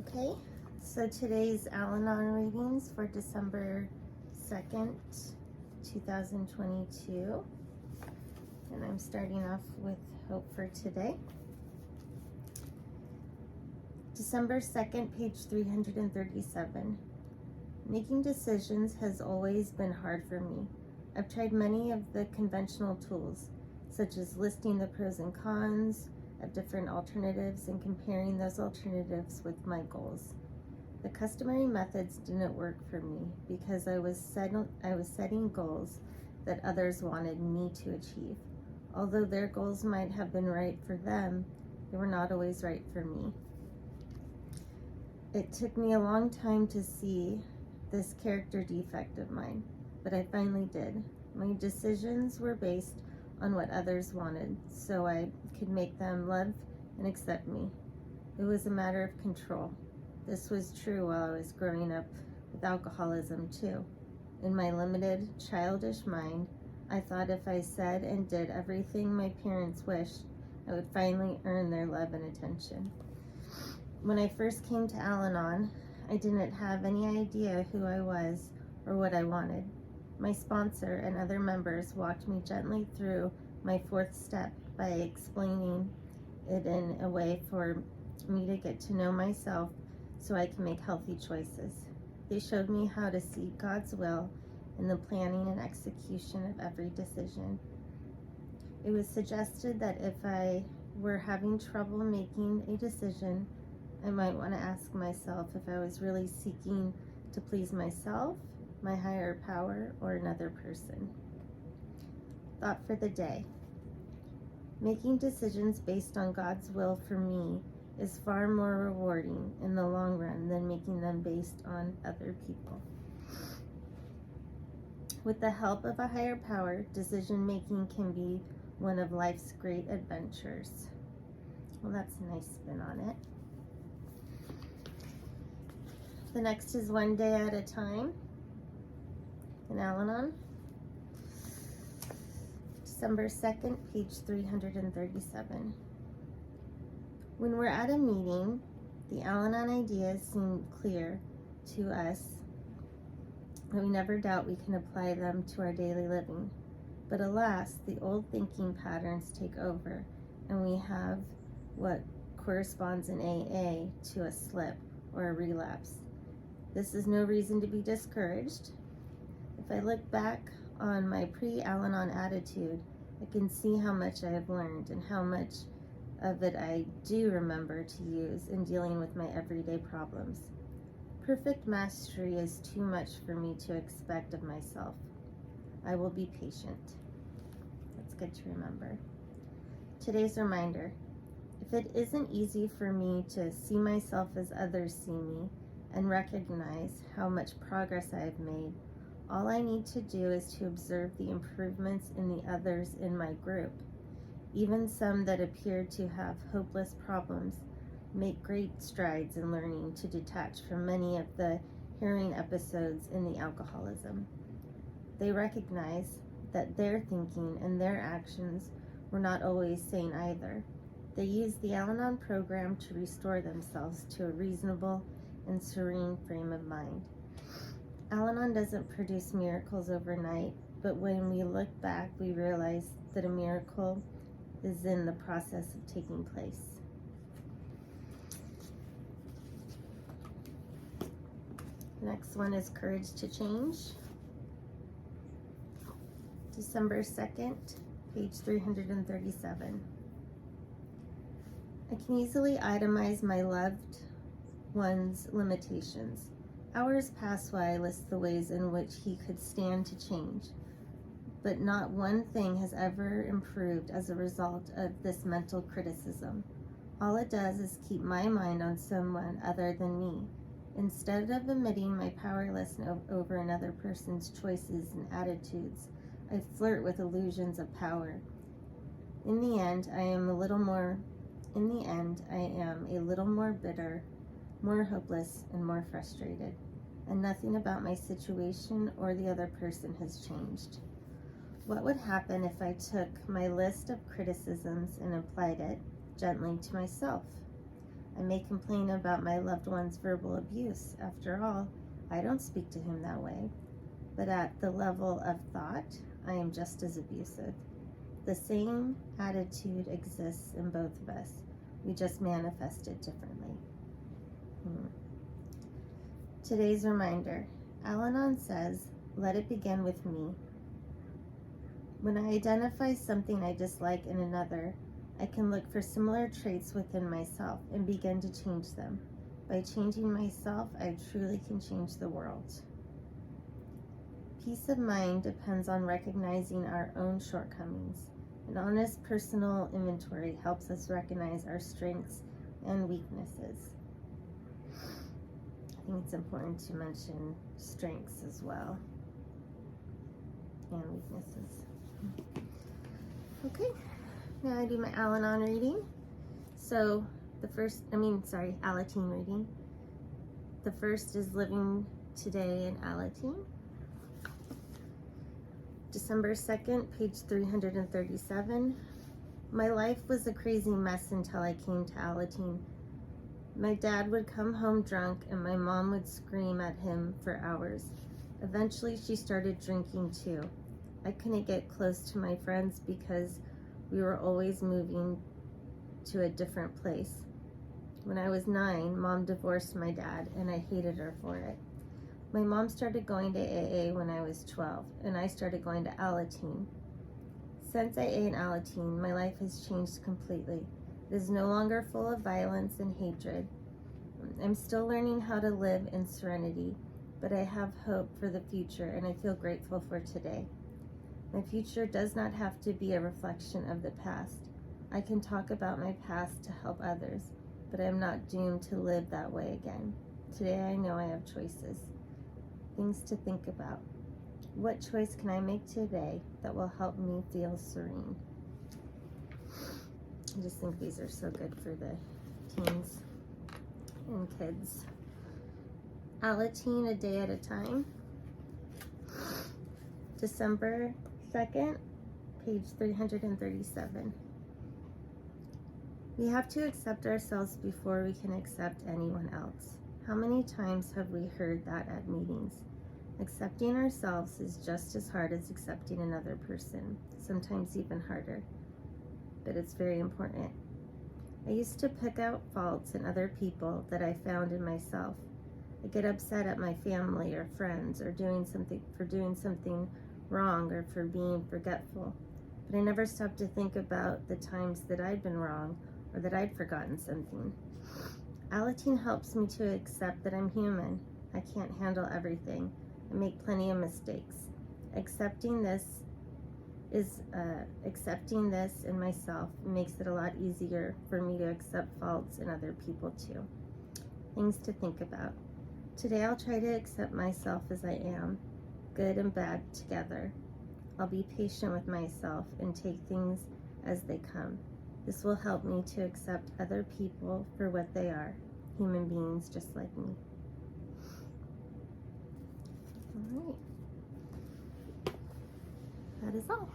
Okay, so today's Al-anon readings for December 2nd, 2022. And I'm starting off with hope for today. December 2nd, page 337. Making decisions has always been hard for me. I've tried many of the conventional tools, such as listing the pros and cons of different alternatives and comparing those alternatives with my goals. The customary methods didn't work for me because I was setting goals that others wanted me to achieve. Although their goals might have been right for them, they were not always right for me. It took me a long time to see this character defect of mine, but I finally did. My decisions were based on what others wanted, so I could make them love and accept me. It was a matter of control. This was true while I was growing up with alcoholism too. In my limited, childish mind, I thought if I said and did everything my parents wished, I would finally earn their love and attention. When I first came to Al-anon, I didn't have any idea who I was or what I wanted. My sponsor and other members walked me gently through my fourth step by explaining it in a way for me to get to know myself so I can make healthy choices. They showed me how to see God's will in the planning and execution of every decision. It was suggested that if I were having trouble making a decision, I might want to ask myself if I was really seeking to please myself, my higher power, or another person. Thought for the day. Making decisions based on God's will for me is far more rewarding in the long run than making them based on other people. With the help of a higher power, decision making can be one of life's great adventures. Well, that's a nice spin on it. The next is One Day at a Time in Al-anon. December 2nd, page 337. When we're at a meeting, the Al-anon ideas seem clear to us, and we never doubt we can apply them to our daily living. But alas, the old thinking patterns take over, and we have what corresponds in AA to a slip or a relapse. This is no reason to be discouraged. If I look back on my pre-Al-anon attitude, I can see how much I have learned and how much of it I do remember to use in dealing with my everyday problems. Perfect mastery is too much for me to expect of myself. I will be patient. That's good to remember. Today's reminder: if it isn't easy for me to see myself as others see me and recognize how much progress I have made, all I need to do is to observe the improvements in the others in my group. Even some that appear to have hopeless problems make great strides in learning to detach from many of the harrowing episodes in the alcoholism. They recognize that their thinking and their actions were not always sane either. They use the Al-anon program to restore themselves to a reasonable and serene frame of mind. Al-anon doesn't produce miracles overnight, but when we look back, we realize that a miracle is in the process of taking place. The next one is Courage to Change. December 2nd, page 337. I can easily itemize my loved one's limitations. Hours pass while I list the ways in which he could stand to change, but not one thing has ever improved as a result of this mental criticism. All it does is keep my mind on someone other than me. Instead of admitting my powerlessness over another person's choices and attitudes, I flirt with illusions of power. In the end, I am a little more bitter, more hopeless, and more frustrated, and nothing about my situation or the other person has changed. What would happen if I took my list of criticisms and applied it gently to myself? I may complain about my loved one's verbal abuse. After all, I don't speak to him that way. But at the level of thought, I am just as abusive. The same attitude exists in both of us. We just manifest it differently. Today's reminder. Al-anon says, let it begin with me. When I identify something I dislike in another, I can look for similar traits within myself and begin to change them. By changing myself, I truly can change the world. Peace of mind depends on recognizing our own shortcomings. An honest personal inventory helps us recognize our strengths and weaknesses. I think it's important to mention strengths as well, and weaknesses. Okay, now I do my Al-anon reading. So Alateen reading. The first is Living Today in Alateen. December 2nd, page 337. My life was a crazy mess until I came to Alateen. My dad would come home drunk and my mom would scream at him for hours. Eventually she started drinking too. I couldn't get close to my friends because we were always moving to a different place. When I was 9, Mom divorced my dad and I hated her for it. My mom started going to AA when I was 12, and I started going to Alateen. Since AA and Alateen, my life has changed completely. It is no longer full of violence and hatred. I'm still learning how to live in serenity, but I have hope for the future, and I feel grateful for today. My future does not have to be a reflection of the past. I can talk about my past to help others, but I am not doomed to live that way again. Today I know I have choices. Things to think about. What choice can I make today that will help me feel serene? I just think these are so good for the teens and kids. Alateen, a day at a time. December 2nd, page 337. We have to accept ourselves before we can accept anyone else. How many times have we heard that at meetings? Accepting ourselves is just as hard as accepting another person, sometimes even harder, but it's very important. I used to pick out faults in other people that I found in myself. I get upset at my family or friends or doing something wrong or for being forgetful, but I never stopped to think about the times that I'd been wrong or that I'd forgotten something. Alateen helps me to accept that I'm human. I can't handle everything. I make plenty of mistakes. Accepting this in myself makes it a lot easier for me to accept faults in other people too. Things to think about. Today I'll try to accept myself as I am, good and bad together. I'll be patient with myself and take things as they come. This will help me to accept other people for what they are, human beings just like me. All right. That is all.